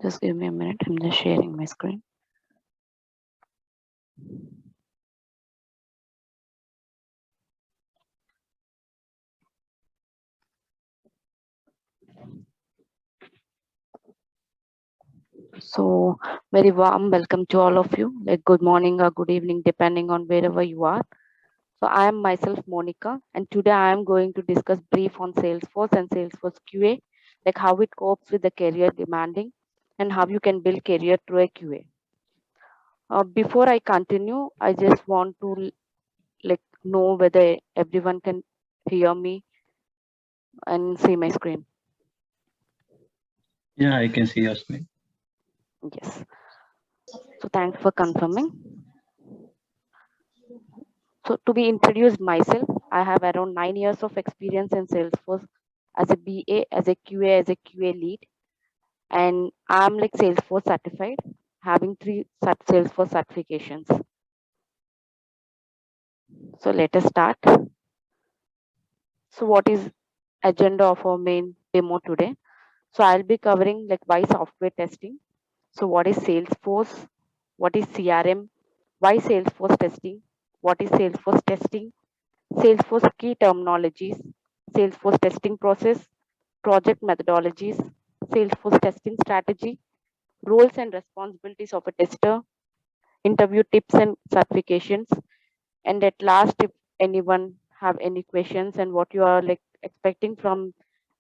Just give me a minute. I'm just sharing my screen. So, very warm welcome to all of you. Like, good morning or good evening, depending on wherever you are. So, I am myself Monica, and today I am going to discuss brief on Salesforce and Salesforce QA, like how it copes with the career demanding and how you can build career through a QA. Before I continue, I just want to like know whether everyone can hear me and see my screen. Yeah, I can see your screen. Yes. So thanks for confirming. So to be introduced myself, I have around 9 years of experience in Salesforce as a BA, as a QA, as a QA lead, and I'm like Salesforce certified, having three Salesforce certifications. So let us start. So what is agenda of our main demo today? So I'll be covering like why software testing. So what is Salesforce? What is CRM? Why Salesforce testing? What is Salesforce testing? Salesforce key terminologies, Salesforce testing process, project methodologies, Salesforce testing strategy, roles and responsibilities of a tester, interview tips and certifications, and at last, if anyone have any questions and what you are like expecting from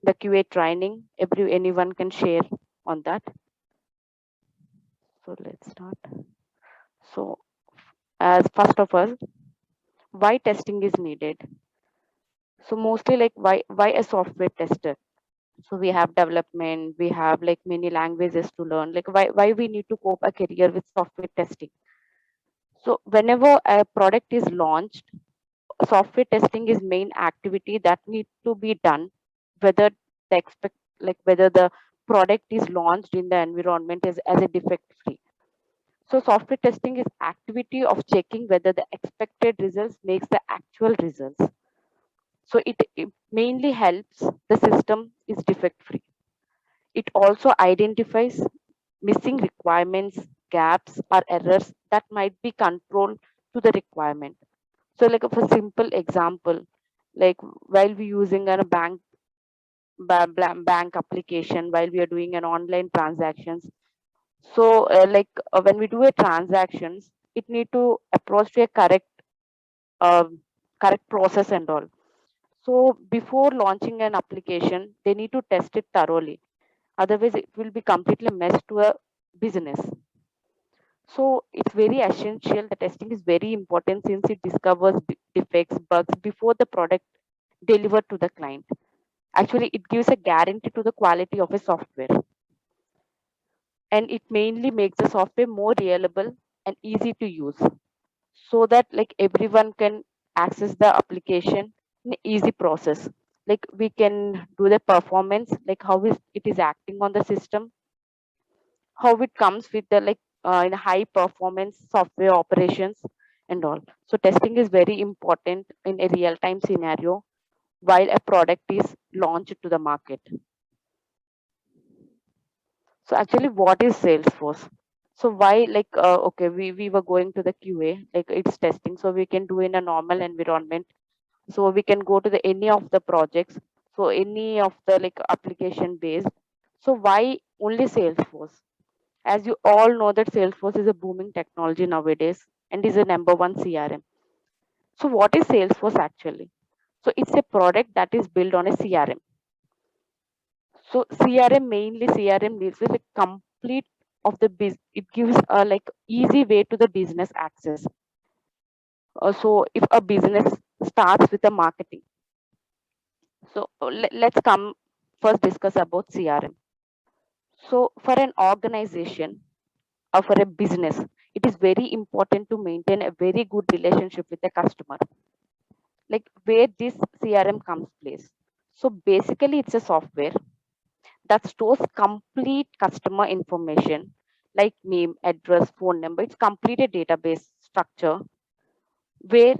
the QA training, anyone can share on that. So let's start. So as first of all, why testing is needed? So mostly like why a software tester? So we have development, we have like many languages to learn. Like why we need to cope a career with software testing? So whenever a product is launched, software testing is main activity that need to be done, whether the expect like whether the product is launched in the environment as a defect free. So software testing is activity of checking whether the expected results makes the actual results. So it mainly helps the system is defect free. It also identifies missing requirements, gaps, or errors that might be controlled to the requirement. So, like for simple example, like while we using a bank application, while we are doing an online transactions. So, when we do a transactions, it need to approach to a um, correct process and all. So, before launching an application, they need to test it thoroughly. Otherwise, it will be completely messed to a business. So it's very essential. The testing is very important since it discovers defects, bugs before the product delivered to the client. Actually, it gives a guarantee to the quality of a software, and it mainly makes the software more reliable and easy to use, so that like everyone can access the application in an easy process. Like we can do the performance, like how is it is acting on the system, how it comes with the in high performance software operations and all. So testing is very important in a real time scenario while a product is launched to the market. So actually, what is Salesforce? So why okay, we were going to the QA, like it's testing, so we can do in a normal environment. So we can go to the any of the projects, so any of the like application based. So why only Salesforce? As you all know that Salesforce is a booming technology nowadays and is a number one CRM. So what is Salesforce actually? So it's a product that is built on a CRM. So CRM deals with the complete of the business. It gives a like easy way to the business access. So if a business starts with the marketing, so let's come first discuss about CRM. So for an organization or for a business, it is very important to maintain a very good relationship with the customer. Like where this CRM comes place. So basically, it's a software that stores complete customer information like name, address, phone number. It's complete a database structure where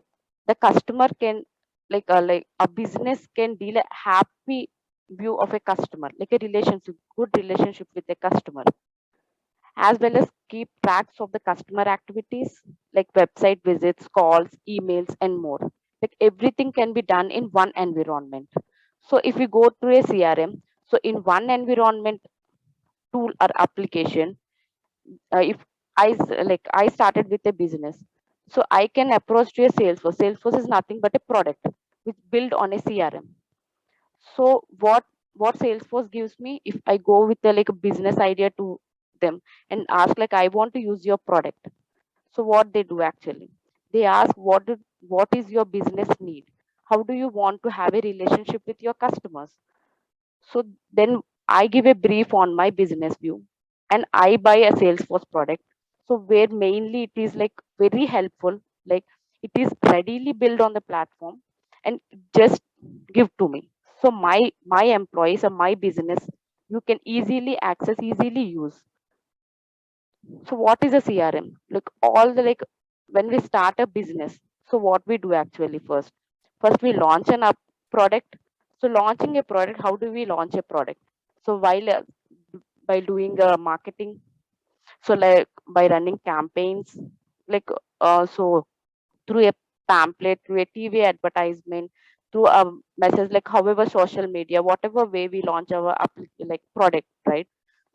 the customer can like a business can deal a happy view of a customer, like a relationship, good relationship with the customer. as well as keep tracks of the customer activities like website visits, calls, emails, and more. Like everything can be done in one environment. So if we go to a CRM, so in one environment tool or application, if I started with a business, so I can approach to a Salesforce. Salesforce is nothing but a product which built on a CRM. So what Salesforce gives me, if I go with a like a business idea to them and ask like I want to use your product, so what they do actually, they ask what is your business need, how do you want to have a relationship with your customers. So then I give a brief on my business view and I buy a Salesforce product. So where mainly it is like very helpful, like it is readily built on the platform and just give to me. So my employees or my business, you can easily access, easily use. So what is a CRM? Like all the like when we start a business, so what we do actually first we launch an up product. So launching a product, how do we launch a product? So by doing marketing, so like by running campaigns, like so through a pamphlet, through a TV advertisement, through a message, like however social media, whatever way we launch our like product, right?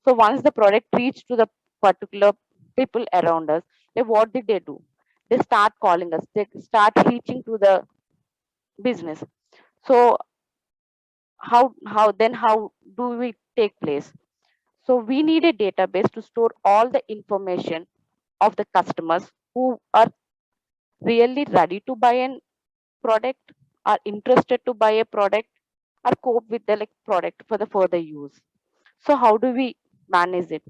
So once the product reach to the particular people around us, then what did they do? They start calling us. They start reaching to the business. So how do we take place? So we need a database to store all the information of the customers who are really ready to buy an product, are interested to buy a product, or cope with the like product for the further use. So how do we manage it?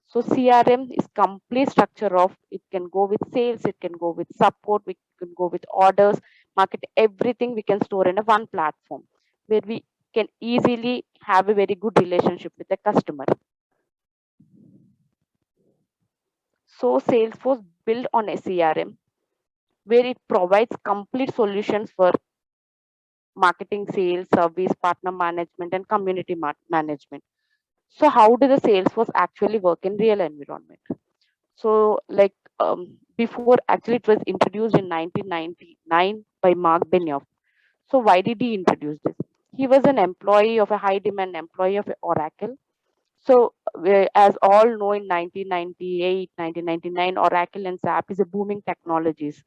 So CRM is complete structure of, it can go with sales, it can go with support, we can go with orders, market, everything we can store in a one platform where we can easily have a very good relationship with the customer. So Salesforce built on a CRM where it provides complete solutions for marketing, sales, service, partner management, and community management. So how do the Salesforce actually work in real environment? So like before, actually it was introduced in 1999 by Mark Benioff. So why did he introduce this? He was an employee of a high demand employee of Oracle. So as all know, in 1998, 1999, Oracle and SAP is a booming technologies.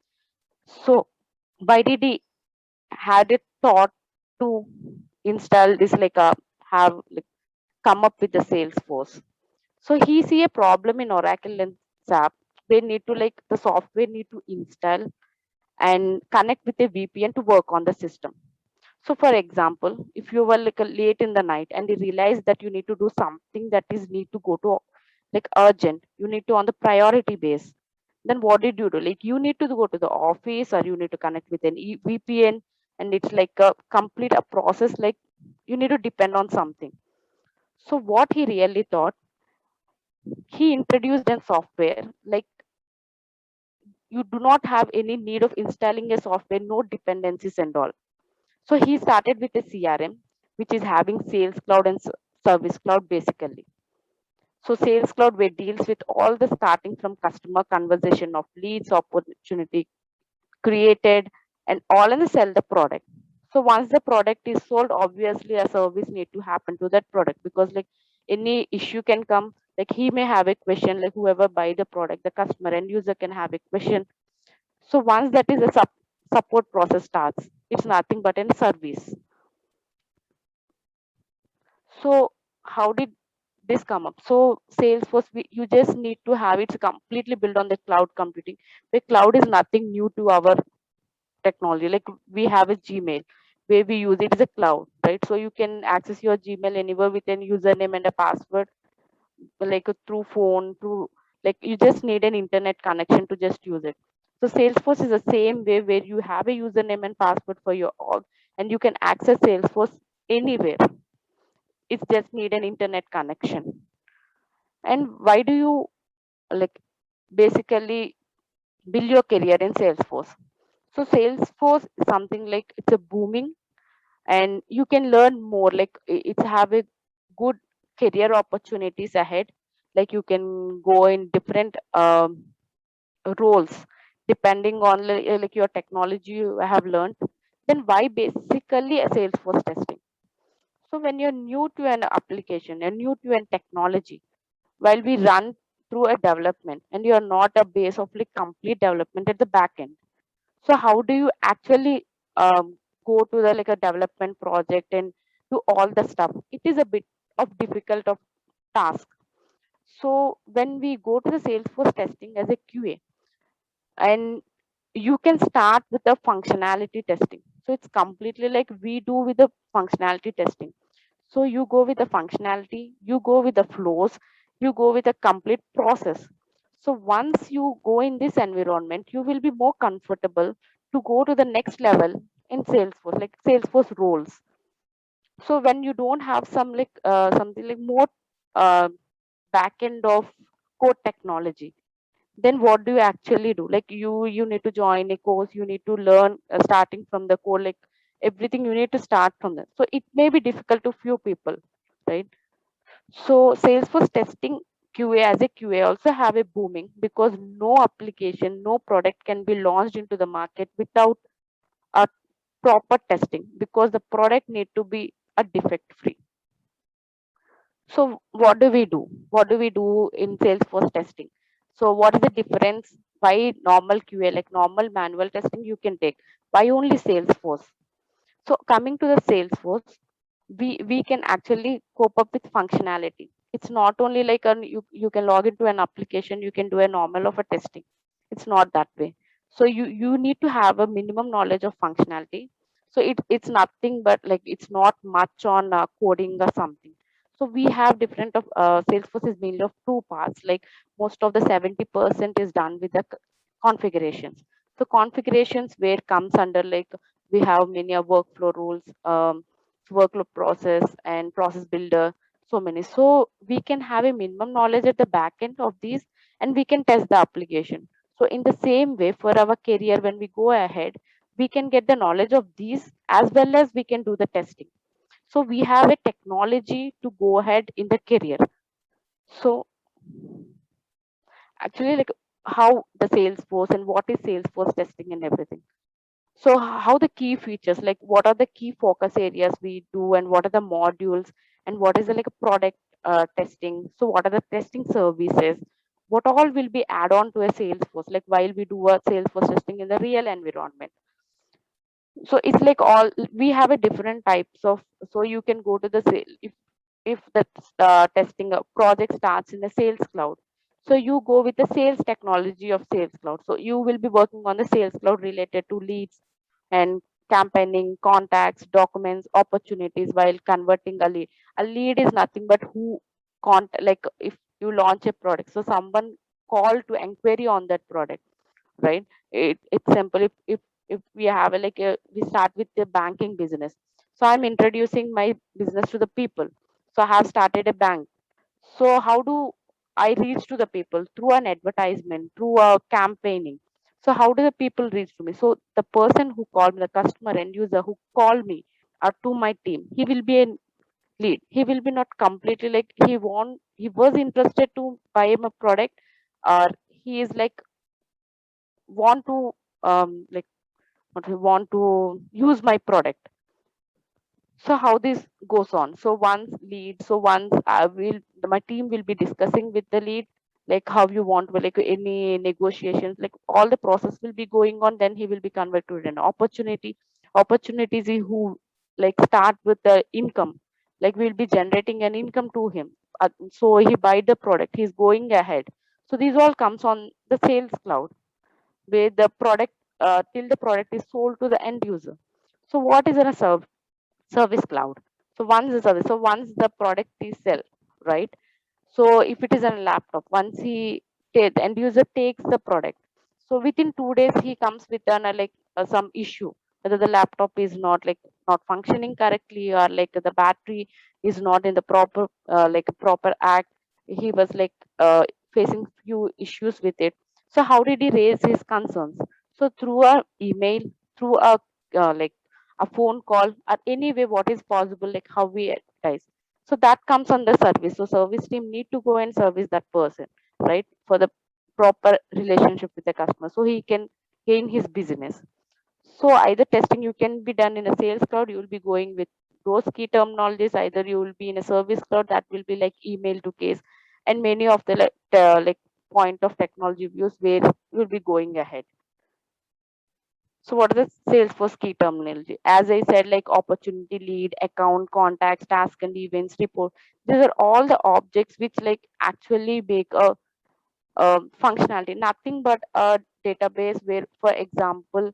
So why did he had a thought to install this like a have like come up with the Salesforce? So he see a problem in Oracle and SAP. They need to like the software need to install and connect with a VPN to work on the system. So for example, if you were like late in the night and you realize that you need to do something that is need to go to like urgent, you need to on the priority base, then what did you do? Like you need to go to the office or you need to connect with an VPN, and it's like a complete a process, like you need to depend on something. So what he really thought, he introduced a software like you do not have any need of installing a software, no dependencies and all. So he started with a CRM, which is having Sales Cloud and Service Cloud basically. So Sales Cloud where deals with all the starting from customer conversation of leads, opportunity created, and all and sell the product. So once the product is sold, obviously a service need to happen to that product, because like any issue can come. Like he may have a question, like whoever buy the product, the customer and user can have a question. So once that is a support process starts, it's nothing but a service. So how did this come up? So Salesforce, you just need to have it completely built on the cloud computing. The cloud is nothing new to our technology. Like we have a Gmail where we use it as a cloud, right? So you can access your Gmail anywhere with an username and a password, like through phone, through like you just need an internet connection to just use it. So Salesforce is the same way where you have a username and password for your org, and you can access Salesforce anywhere. It just need an internet connection. And why do you like basically build your career in Salesforce? So Salesforce is something like it's a booming, and you can learn more, like it's have a good career opportunities ahead. like you can go in different roles depending on like your technology you have learned. Then why basically a Salesforce testing? So when you're new to an application and new to an technology, while we run through a development and you're not a base of like complete development at the back end, so how do you actually go to the like a development project and do all the stuff? It is a bit of difficult of task. So when we go to the Salesforce testing as a QA, and you can start with the functionality testing. So it's completely like we do with the functionality testing. So you go with the functionality, you go with the flows, you go with the complete process. So once you go in this environment, you will be more comfortable to go to the next level in Salesforce, like Salesforce roles. So when you don't have some like something like more uh, back end of code technology, then what do you actually do? Like you need to join a course, you need to learn starting from the code, like everything you need to start from that. So it may be difficult to few people, right? So Salesforce testing QA as a QA also have a booming because no application, no product can be launched into the market without a proper testing, because the product need to be a defect free. So what do we do? What do we do in Salesforce testing? So what is the difference? Why normal QA, like normal manual testing you can take? Why only Salesforce? So coming to the Salesforce, we can actually cope up with functionality. It's not only like you can log into an application, you can do a normal of a testing. It's not that way. So you need to have a minimum knowledge of functionality. So it's nothing but like it's not much on coding or something. So we have different of Salesforce is mainly of two parts. Like most of the 70% is done with the configurations. So configurations where comes under like we have many workflow rules, workflow process and process builder, so many. So we can have a minimum knowledge at the back end of these, and we can test the application. So in the same way for our career, when we go ahead, we can get the knowledge of these as well as we can do the testing. So we have a technology to go ahead in the career. So actually like how the Salesforce and what is Salesforce testing and everything. So how the key features, like what are the key focus areas we do, and what are the modules, and what is the like product testing? So what are the testing services? What all will be add on to a Salesforce, like while we do a Salesforce testing in the real environment? So it's like all we have a different types of. So you can go to the sale if the testing project starts in the Sales Cloud. So you go with the sales technology of Sales Cloud. So you will be working on the Sales Cloud related to leads and campaigning, contacts, documents, opportunities while converting a lead. A lead is nothing but who like if you launch a product. So someone call to inquiry on that product, right? It's simple. If we have we start with the banking business. So I'm introducing my business to the people. So I have started a bank. So how do I reach to the people? Through an advertisement, through a campaigning. So how do the people reach to me? So the person who called me, the customer end user who called me to my team, he will be a lead. He will be not completely like he was interested to buy my product, or he is like want to like what we want to use my product. So how this goes on? So once I will my team will be discussing with the lead, like how you want to like any negotiations, like all the process will be going on. Then he will be converted to an opportunities who like start with the income, like we'll be generating an income to him. So he buy the product, he's going ahead. So these all comes on the Sales Cloud, where the product till the product is sold to the end user. So what is a service cloud? So once the product is sell, right? So if it is a laptop, once the end user takes the product, so within 2 days he comes with some issue, whether the laptop is not functioning correctly, or like the battery is not in the proper act. He was facing few issues with it. So how did he raise his concerns? So through a email, through a like a phone call, or any way what is possible, like how we advertise. So that comes under service. So service team need to go and service that person, right, for the proper relationship with the customer, so he can gain his business. So either testing you can be done in a sales cloud, you will be going with those key terminologies. Either you will be in a service cloud, that will be like email to case, and many of the like point of technology views where you'll be going ahead. So what are the Salesforce key terminology? As I said, like opportunity lead, account, contacts, task and events, report. These are all the objects which like actually make a functionality, nothing but a database where, for example,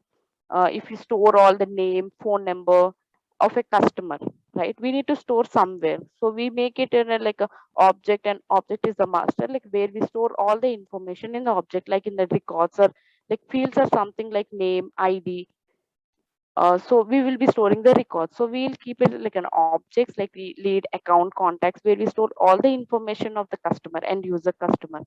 if you store all the name, phone number of a customer, right? We need to store somewhere. So we make it in a like a object, and object is the master, like where we store all the information in the object, like in the records or like fields or something like name, ID. So we will be storing the records. So we'll keep it like an objects like lead, account, contacts, where we store all the information of the customer and user customer.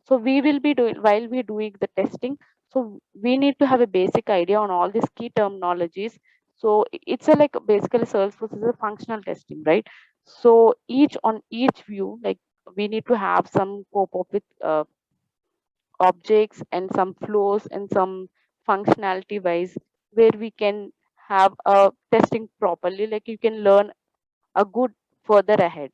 So we will be doing while we're doing the testing. So we need to have a basic idea on all these key terminologies. So it's a like basically Salesforce is a functional testing, right? So each on each view, like we need to have some cope up with objects and some flows and some functionality wise, where we can have a testing properly, like you can learn a good further ahead.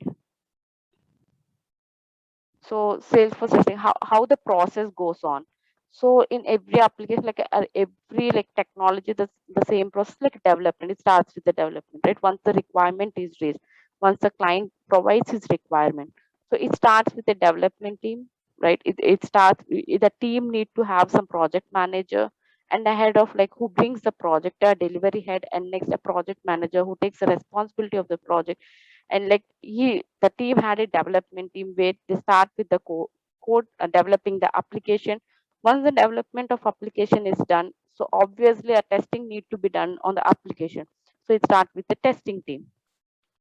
So Salesforce testing, how the process goes on. So in every application, like every like technology, the same process like development, it starts with the development, right? Once the requirement is raised, once the client provides his requirement, so it starts with the development team, right? It starts, the team need to have some project manager, and ahead of like who brings the project, a delivery head, and next a project manager who takes the responsibility of the project. And like the team had a development team where they start with the code, developing the application. Once the development of application is done, so obviously a testing need to be done on the application. So it starts with the testing team.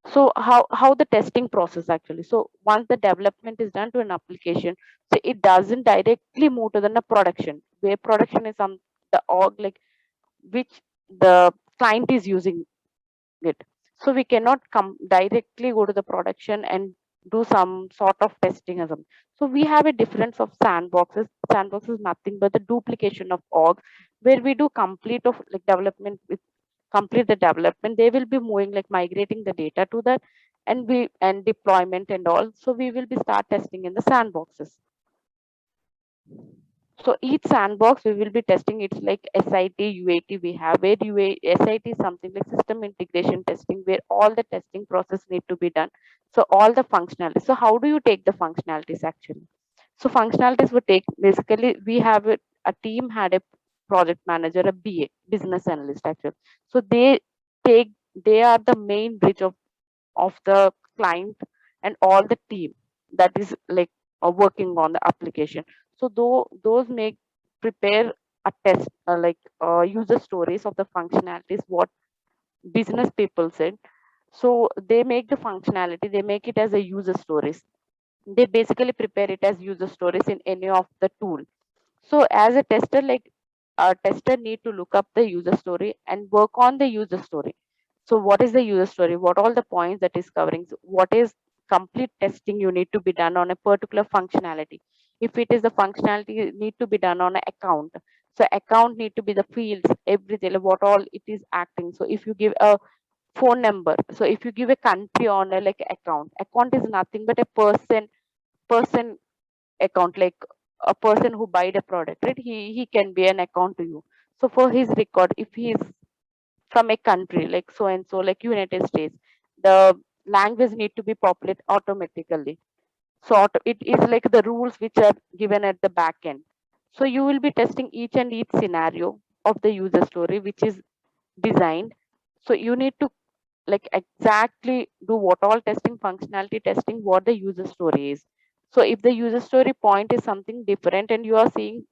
So how the testing process actually, so once the development is done to an application, so it doesn't directly move to the production, where production is some the org like which the client is using it. So we cannot come directly go to the production and do some sort of testing or something. So we have a difference of sandboxes. Sandbox is nothing but the duplication of org, where we do complete of like development with complete the development. They will be moving like migrating the data to that, and we and deployment and all. So we will be start testing in the sandboxes. So each sandbox we will be testing, it's like SIT, UAT we have, where SIT is something like system integration testing, where all the testing process need to be done. So all the functionalities. So how do you take the functionalities actually? So functionalities would take, basically we have a team had a project manager, a BA, business analyst actually. So take, they are the main bridge of the client and all the team that is like working on the application. So though those make prepare a test, user stories of the functionalities what business people said. So they make the functionality, they make it as a user stories. They basically prepare it as user stories in any of the tool. So as a tester, like a tester need to look up the user story and work on the user story. So what is the user story? What all the points that is covering? So what is complete testing you need to be done on a particular functionality? If it is the functionality need to be done on an account. So account need to be the fields, everything, like what all it is acting. So if you give a phone number, so if you give a country on a like account is nothing but a person account, like a person who buy the product, right? He can be an account to you. So for his record, if he is from a country like so and so, like United States, the language need to be populated automatically. So it is like the rules which are given at the back end. So you will be testing each and each scenario of the user story which is designed. So you need to like exactly do what all testing, functionality testing, what the user story is. So if the user story point is something different and you are seeing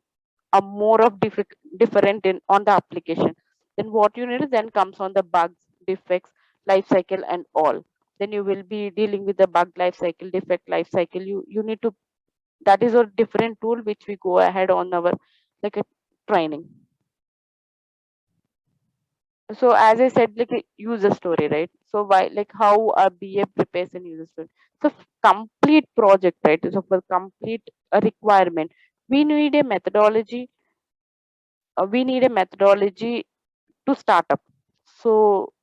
a more of different in on the application, then what you need then comes on the bugs, defects, life cycle and all. Then you will be dealing with the bug life cycle, defect life cycle. You need to, that is a different tool which we go ahead on our like a training. So as I said, like a user story, right? So why, like how a BA prepares a user story. So complete project, right? So for complete requirement, we need a methodology. We need a methodology to start up. So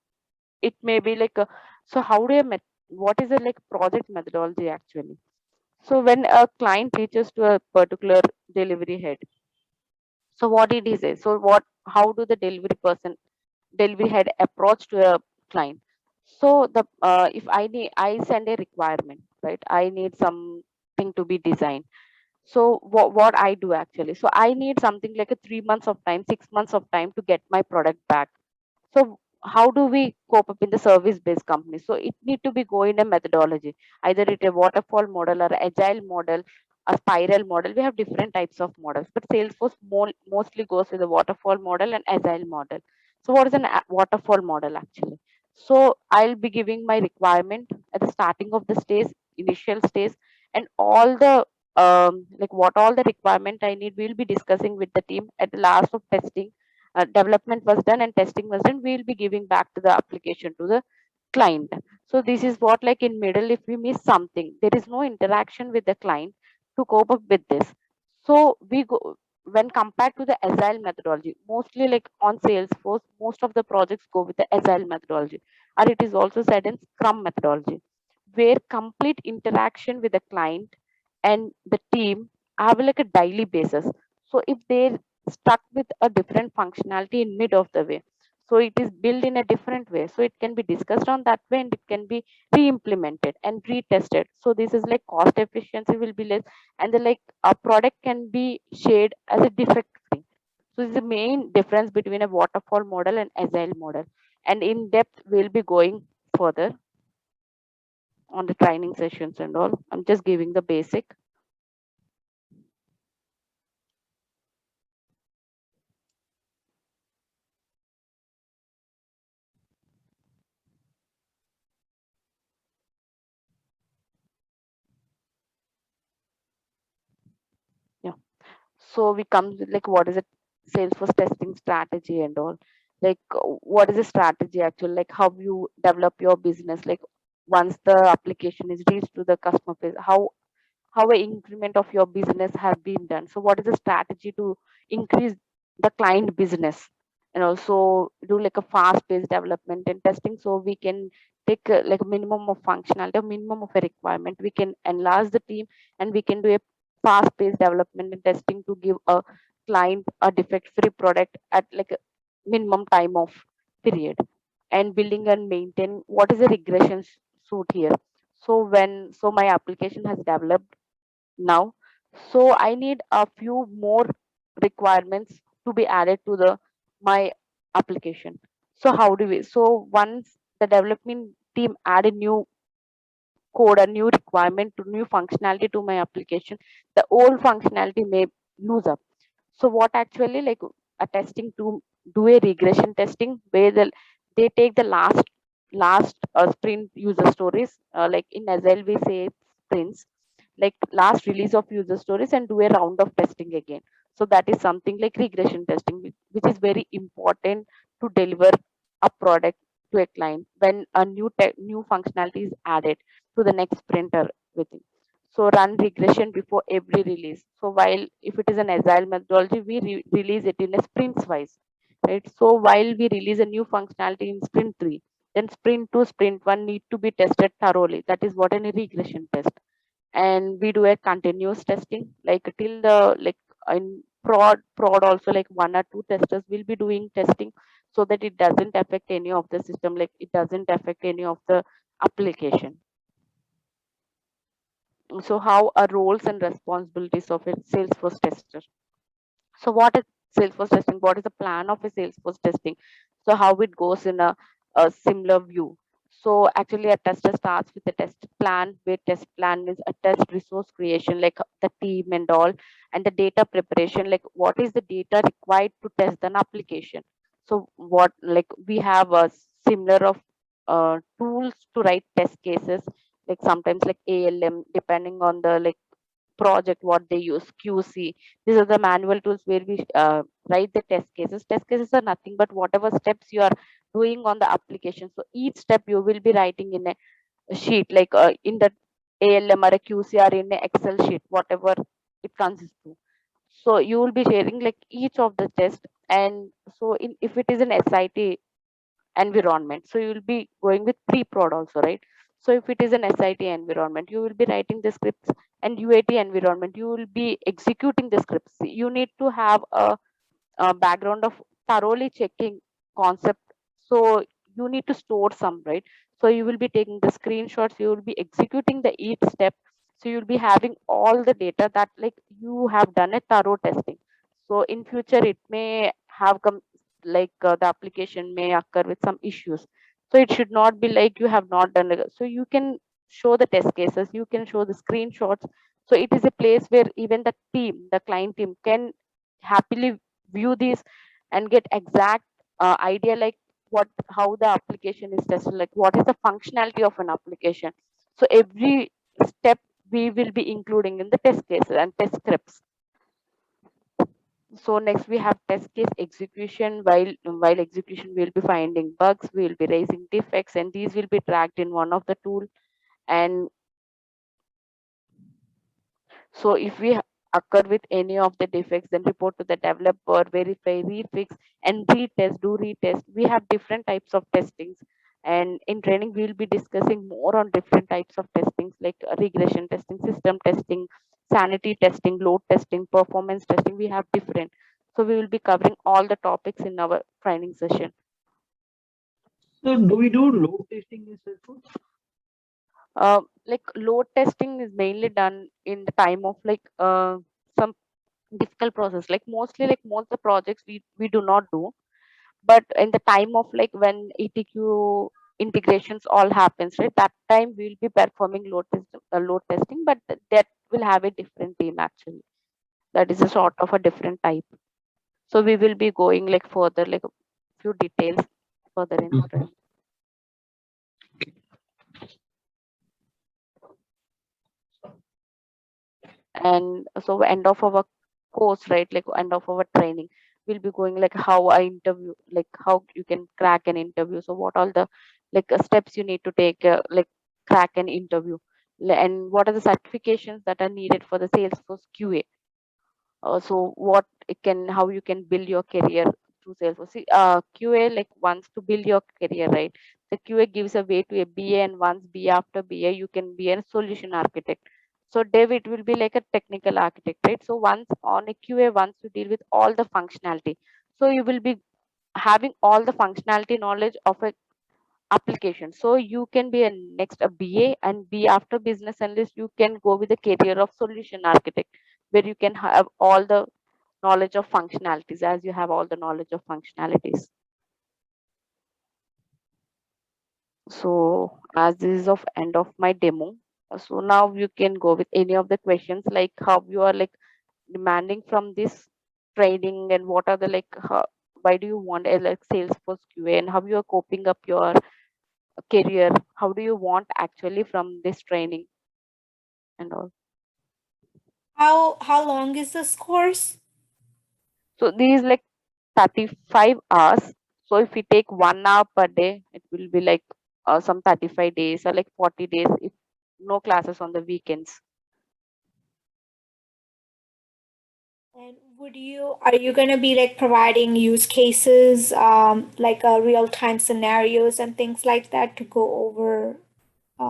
it may be like a, so how do you what is a like project methodology actually? So when a client reaches to a particular delivery head, so what it is, so what, how do the delivery head approach to a client? So the if I need, I send a requirement, right? I need something to be designed. So what I do actually, so I need something like a 3 months of time, 6 months of time to get my product back. So how do we cope up in the service based company? So it need to be go in a methodology, either it a waterfall model or agile model, a spiral model. We have different types of models, but Salesforce mostly goes with the waterfall model and agile model. So what is an waterfall model actually? So I'll be giving my requirement at the starting of the stage, initial stage, and all the like what all the requirement I need, we'll be discussing with the team at the last of testing. Development was done and testing was done, we'll be giving back to the application to the client. So this is what, like in middle, if we miss something, there is no interaction with the client to cope up with this. So we go, when compared to the agile methodology, mostly like on Salesforce, most of the projects go with the agile methodology, or it is also said in Scrum methodology, where complete interaction with the client and the team have like a daily basis. So if they stuck with a different functionality in mid of the way, so it is built in a different way, so it can be discussed on that way and it can be re-implemented and retested. So this is like cost efficiency will be less, and the like a product can be shared as a defect free. So this is the main difference between a waterfall model and agile model, and in depth we'll be going further on the training sessions and all. I'm just giving the basic. Yeah. So we come with like what is it, Salesforce testing strategy and all. Like what is the strategy actually? Like how you develop your business? Like once the application is reached to the customer base, how a increment of your business have been done? So what is the strategy to increase the client business, and also do like a fast paced development and testing, so we can take like a minimum of functionality, a minimum of a requirement, we can enlarge the team, and we can do a fast paced development and testing to give a client a defect free product at like a minimum time of period. And building and maintain, what is the regression suit here? So when, so my application has developed now, so I need a few more requirements to be added to the my application. So how do we, so once the development team add a new code, a new requirement to new functionality to my application, the old functionality may lose up. So what actually, like a testing to do a regression testing where they take the last sprint user stories, like in Agile we say sprints, like last release of user stories, and do a round of testing again. So that is something like regression testing, which is very important to deliver a product to a client when a new functionality is added to the next sprint or within. So run regression before every release. So while if it is an agile methodology, we release it in a sprints wise, right? So while we release a new functionality in sprint 3, then sprint 2, sprint 1 need to be tested thoroughly. That is what a regression test. And we do a continuous testing, like till the like in prod also, like one or two testers will be doing testing, so that it doesn't affect any of the system, like it doesn't affect any of the application. So how are roles and responsibilities of a Salesforce tester? So what is Salesforce testing? What is the plan of a Salesforce testing? So how it goes in a similar view. So actually a tester starts with a test plan, where test plan means a test resource creation, like the team and all, and the data preparation, like what is the data required to test an application. So what, like we have a similar of tools to write test cases, like sometimes like ALM, depending on the like project, what they use, QC. These are the manual tools where we write the test cases. Test cases are nothing but whatever steps you are doing on the application. So each step you will be writing in a sheet, like in the ALM or a QC or in a Excel sheet, whatever it consists to. So you will be sharing like each of the test. And so if it is an SIT environment, so you will be going with pre-prod also, right? So if it is an SIT environment, you will be writing the scripts, and UAT environment, you will be executing the scripts. You need to have a background of thoroughly checking concept. So you need to store some, right? So you will be taking the screenshots, you will be executing the each step. So you'll be having all the data that like you have done a thorough testing. So in future it may have come, like the application may occur with some issues. So it should not be like you have not done it. So you can show the test cases, you can show the screenshots. So it is a place where even the team, the client team, can happily view these and get exact idea, like what, how the application is tested, like what is the functionality of an application. So every step we will be including in the test cases and test scripts. So next we have test case execution. While execution, we'll be finding bugs, we'll be raising defects, and these will be tracked in one of the tool. And so if we occur with any of the defects, then report to the developer, verify, refix, and retest, do retest. We have different types of testings. And in training, we will be discussing more on different types of testings, like regression testing, system testing, sanity testing, load testing, performance testing. We have different. So we will be covering all the topics in our training session. So do we do load testing in Salesforce? Like load testing is mainly done in the time of like some difficult process, like mostly like most the projects we do not do. But in the time of like when ETQ integrations all happens, right, that time we will be performing load testing, but that will have a different team actually. That is a sort of a different type. So we will be going like further, like a few details further in the training. And so end of our course, right, like end of our training, we'll be going like how I interview, like how you can crack an interview. So what all the like steps you need to take, like crack an interview. And what are the certifications that are needed for the Salesforce QA. So what it can, how you can build your career through Salesforce. See, QA like wants to build your career, right? The QA gives a way to a BA, and once BA, after BA, you can be a solution architect. So dev, it will be like a technical architect, right? So once on a QA, once you deal with all the functionality, so you will be having all the functionality knowledge of a application. So you can be a next a BA, and be after business analyst, you can go with the career of solution architect, where you can have all the knowledge of functionalities as you have all the knowledge of functionalities. So as this is of end of my demo, so now you can go with any of the questions, like how you are like demanding from this training, and what are the like how, why do you want a like Salesforce QA, and how you are coping up your career, how do you want actually from this training and all. How long is this course? So these like 35 hours. So if we take 1 hour per day, it will be like some 35 days or like 40 days if no classes on the weekends. And are you going to be like providing use cases, like real-time scenarios and things like that to go over?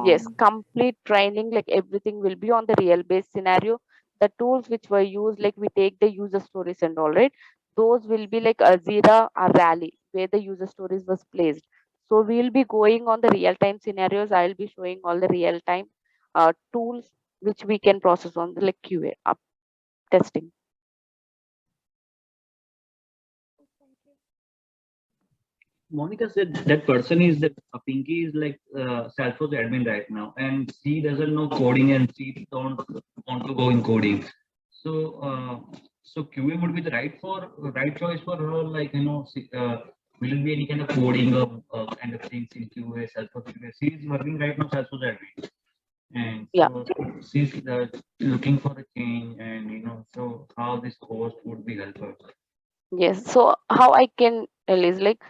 Yes, Um, complete training, like everything will be on the real based scenario. The tools which were used, like we take the user stories and all, right? Those will be like Azira or Rally, where the user stories was placed. So we'll be going on the real time scenarios. I'll be showing all the real time tools which we can process on the like QA up testing. Monica said that person is that Pinky is like Salesforce admin right now, and she doesn't know coding, and she don't want to go in coding. So QA would be the right choice for her. Like will it be any kind of coding or kind of things in QA, Salesforce QA? She is working right now Salesforce admin. And Yeah. so she's looking for a change, and so how this course would be helpful. Yes. So how I can tell is like,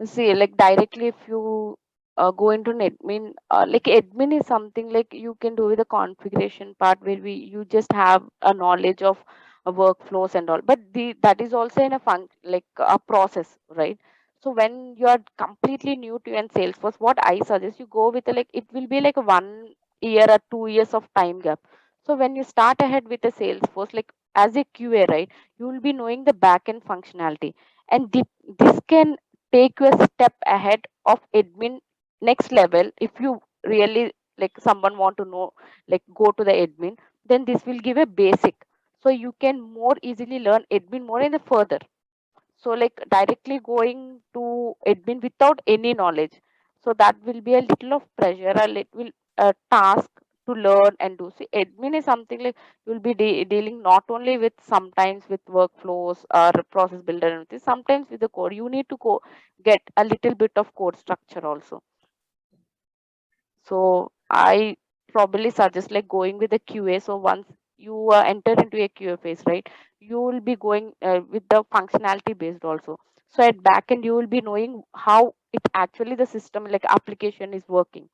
see, like directly if you go into an admin, like admin is something like you can do with the configuration part where you just have a knowledge of workflows and all. But that is also in a like a process, right? So when you are completely new to in Salesforce, what I suggest you go with like it will be like 1 year or 2 years of time gap. So when you start ahead with a Salesforce, like as a QA, right, you will be knowing the backend functionality, and this can take you a step ahead of admin next level. If you really like someone want to know, like go to the admin, then this will give a basic, so you can more easily learn admin more in the further. So like directly going to admin without any knowledge, so that will be a little of pressure, a little task to learn and do. See, admin is something like you'll be dealing not only with sometimes with workflows or process builder and everything, sometimes with the code you need to get a little bit of code structure also. So I probably suggest like going with the QA. So once you enter into a QA phase, right, you will be going with the functionality based also. So at back end, you will be knowing how it actually the system like application is working.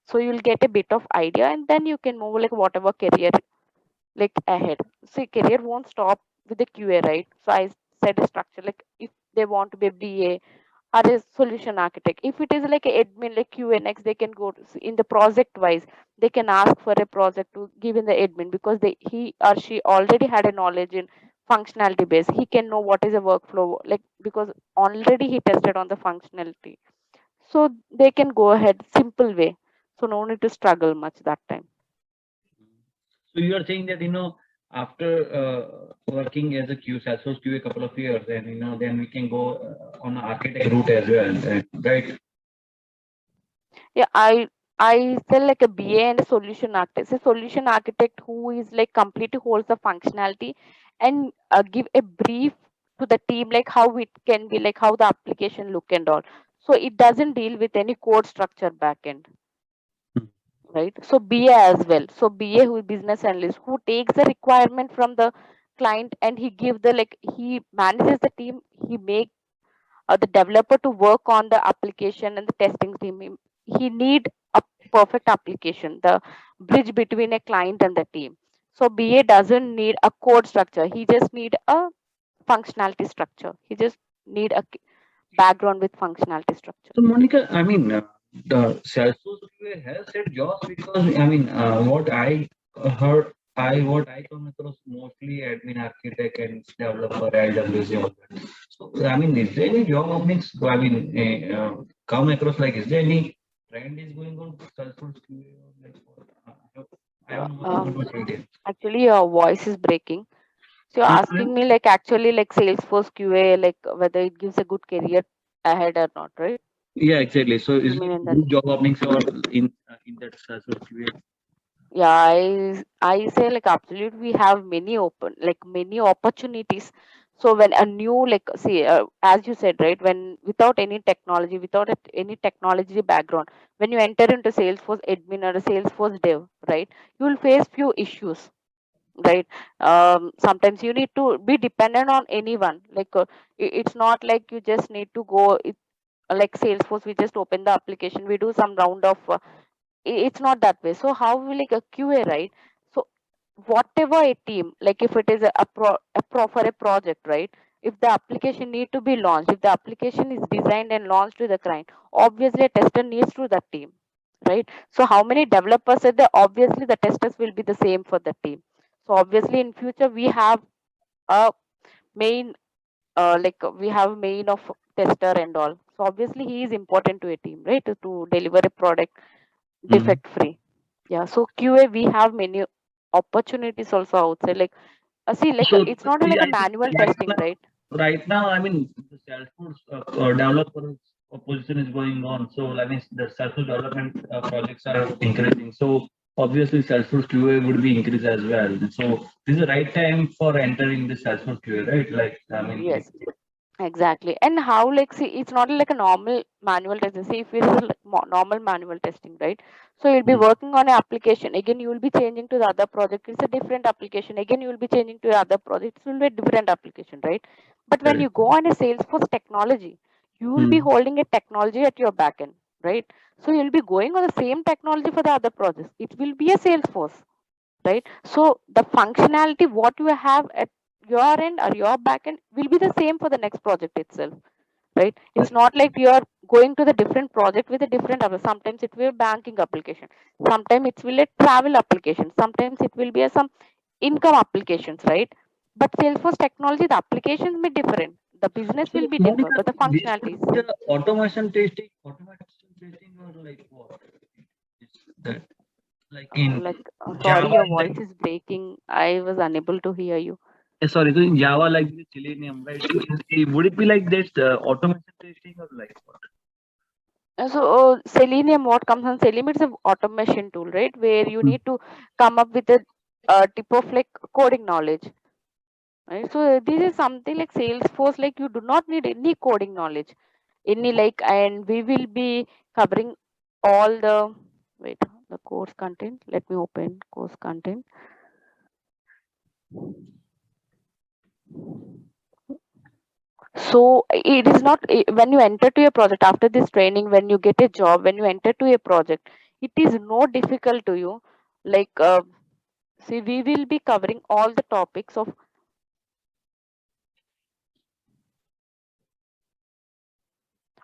So you'll get a bit of idea, and then you can move like whatever career like ahead. See, career won't stop with the QA, right? So I said a structure like if they want to be a BA or a solution architect. If it is like a admin, like QA, next they can go to, in the project wise, they can ask for a project to give in the admin, because he or she already had a knowledge in functionality base. He can know what is a workflow, like because already he tested on the functionality. So they can go ahead simple way. So no need to struggle much that time. So you are saying that after working as a Q Salesforce QA a couple of years, and then we can go on an architect route as well, right? Yeah, I sell like a BA and a solution architect. A solution architect who is like completely holds the functionality and give a brief to the team like how it can be, like how the application look and all. So it doesn't deal with any code structure backend, Hmm. right? So BA as well. So BA who is business analyst who takes the requirement from the client and he give the like he manages the team. He make the developer to work on the application and the testing team. He need a perfect application, the bridge between a client and the team. So BA doesn't need a code structure, he just need a functionality structure. He just need a background with functionality structure. So Monica, I mean, the Salesforce QA has set jobs, because I mean, what I heard, what I come across mostly admin, architect, and developer, IWC, all that. So I mean, is there any job openings? I mean, come across, like, is there any trend is going on for Salesforce QA? Or like, I uh, don't know um, much idea. Actually your voice is breaking. So you're asking me like actually like Salesforce QA, like whether it gives a good career ahead or not, right? Yeah, exactly. So You is mean there in that? good job openings or in that Salesforce QA? Yeah, I say like absolutely we have many open like many opportunities. So when a new like see as you said, right, when without any technology, without any technology background, when you enter into Salesforce admin or a Salesforce dev, right, you will face few issues, right? Sometimes you need to be dependent on anyone, like it's not like you just need to go like Salesforce, we just open the application, we do some round of it's not that way. So how will like a QA, right? So whatever a team, like if it is for a project, right, if the application need to be launched, if the application is designed and launched to the client, obviously a tester needs to that team, right? So how many developers are there? Obviously the testers will be the same for the team. So obviously in future we have a main like we have main of tester and all. So obviously he is important to a team, right, to deliver a product Hmm. defect free. Yeah, so QA we have many opportunities also outside. Like see, like So it's not like yeah, a I think manual testing, right? right now, I mean, the Salesforce developer position is going on. So I mean, the Salesforce development projects are increasing. So obviously, Salesforce QA would be increased as well. So this is the right time for entering the Salesforce QA, right? Like, I mean, Yes, Exactly. And how, like, see, it's not like a normal manual testing. See, if it's like normal manual testing, right? So you'll be Mm. working on an application. Again, you will be changing to the other project. It's a different application. Again, you will be changing to the other project. It will be a different application, right? But when you Correct. go on a Salesforce technology, you will be Mm. holding a technology at your backend, right? So you'll be going on the same technology for the other projects. It will be a Salesforce, right? So the functionality what you have at your end or your backend will be the same for the next project itself, right? It's Okay. not like you are going to the different project with a different sometimes it will be a banking application, sometimes it will be a travel application, sometimes it will be a some income applications, right? But Salesforce technology, the applications may different, the business So will be differ, Monica, but the this functionality would is be same. the automation testing or like what? Is that like in Like sorry, Java, your in voice is breaking, I was unable to hear you. sorry, so in Java, like the Selenium, right? So would it be like this automation testing or like what? So Selenium, what comes on Selenium, it's an automation tool, right? Where you Mm. need to come up with a tip of like coding knowledge, right? So this is something like Salesforce, like you do not need any coding knowledge, any like, and we will be covering all the, wait, the course content. Let me open course content. So it is not when you enter to a project after this training, when you get a job, when you enter to a project, it is no difficult to you. Like see, we will be covering all the topics of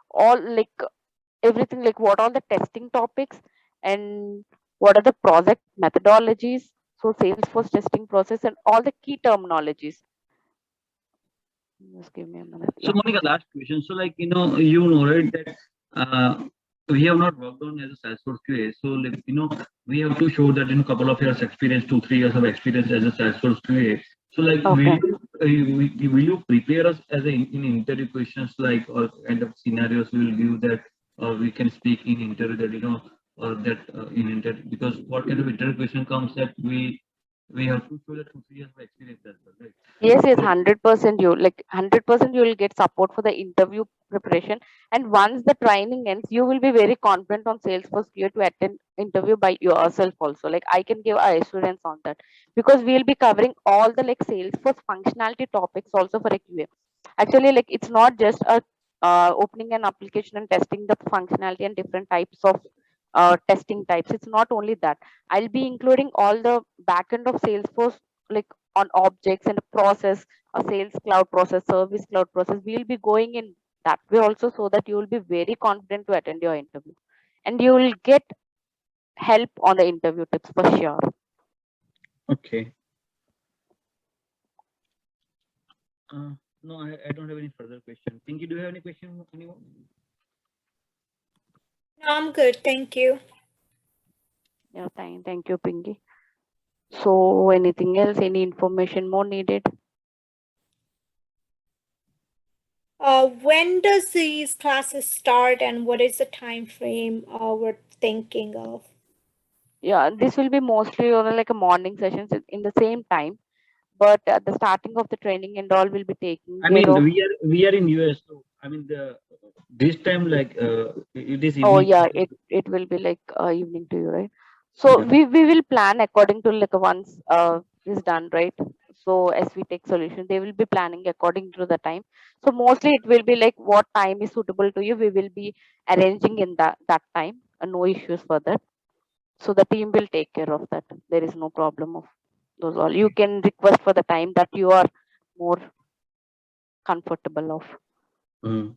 all, like everything, like what are the testing topics and what are the project methodologies. So Salesforce testing process and all the key terminologies. Just give me a minute. So Yeah. Monica, last question. So like you know right that we have not worked on as a Salesforce QA. So like we have to show that in a couple of years experience, 2 3 years of experience as a Salesforce QA. So like Okay. will you prepare us as a, in interview questions like or kind of scenarios we will give that we can speak in interview that or that in interview because what kind of interview question comes that we have to show that 2 3 years of experience as well, right? Yes, yes, So 100%. You like 100% you will get support for the interview preparation. And once the training ends, you will be very confident on Salesforce Q to attend interview by yourself also. Like I can give assurance on that because we'll be covering all the like Salesforce functionality topics also for a QA. Actually, like it's not just a opening an application and testing the functionality and different types of testing types. It's not only that. I'll be including all the backend of Salesforce, like on objects and a process, a sales cloud process, service cloud process. We'll be going in that way also, so that you will be very confident to attend your interview and you will get help on the interview tips for sure. okay. No, I don't have any further question. Pinky, do you have any question? Anyone? No, I'm good. Thank you. Yeah, thank you, Pinky. So anything else, any information more needed? When does these classes start and what is the time frame we're thinking of? Yeah, this will be mostly on like a morning sessions in the same time, but at the starting of the training and all will be taking I care mean, of. we are in US, so I mean the this time like it is Oh evening. yeah, it will be like evening to you, right? So Yeah. we will plan according to like once is done, right? So as we take solution, they will be planning according to the time. So mostly it will be like what time is suitable to you. We will be arranging in that time. No issues for that. So the team will take care of that. There is no problem of those all. You can request for the time that you are more comfortable of. Mm.